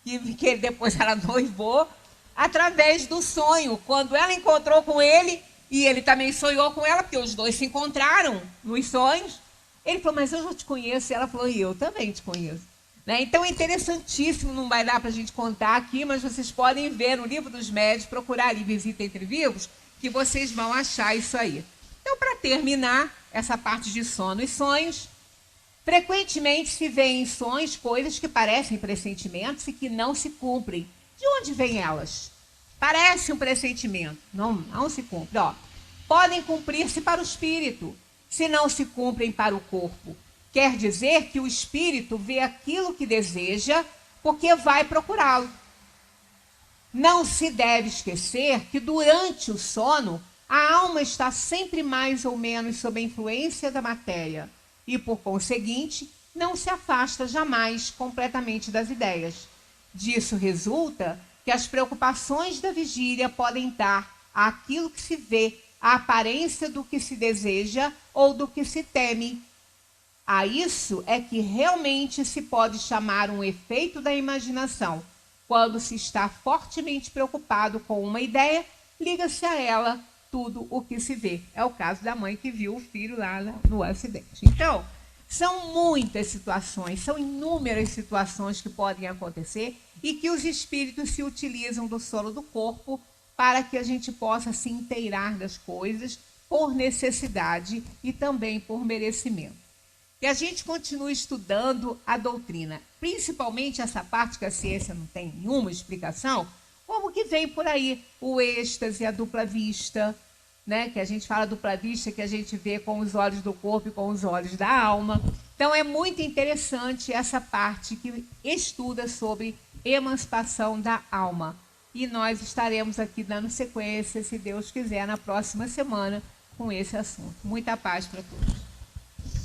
que depois ela noivou, através do sonho. Quando ela encontrou com ele, e ele também sonhou com ela, porque os dois se encontraram nos sonhos, ele falou: mas eu já te conheço. E ela falou: e eu também te conheço. Né? Então é interessantíssimo, não vai dar para a gente contar aqui, mas vocês podem ver no livro dos médiuns, procurar ali Visita Entre Vivos, que vocês vão achar isso aí. Então, para terminar essa parte de sono e sonhos, frequentemente se vê em sonhos coisas que parecem pressentimentos e que não se cumprem. De onde vêm elas? Parece um pressentimento, não se cumpre. Podem cumprir-se para o espírito, se não se cumprem para o corpo. Quer dizer que o espírito vê aquilo que deseja porque vai procurá-lo. Não se deve esquecer que durante o sono, a alma está sempre mais ou menos sob a influência da matéria e, por conseguinte, não se afasta jamais completamente das ideias. Disso resulta que as preocupações da vigília podem dar àquilo que se vê a aparência do que se deseja ou do que se teme. A isso é que realmente se pode chamar um efeito da imaginação. Quando se está fortemente preocupado com uma ideia, liga-se a ela tudo o que se vê. É o caso da mãe que viu o filho lá no acidente. Então, são muitas situações, são inúmeras situações que podem acontecer e que os espíritos se utilizam do sono do corpo para que a gente possa se inteirar das coisas por necessidade e também por merecimento. Que a gente continue estudando a doutrina, principalmente essa parte que a ciência não tem nenhuma explicação, como que vem por aí o êxtase, a dupla vista, né? Que a gente fala dupla vista, que a gente vê com os olhos do corpo e com os olhos da alma. Então, é muito interessante essa parte que estuda sobre emancipação da alma. E nós estaremos aqui dando sequência, se Deus quiser, na próxima semana com esse assunto. Muita paz para todos.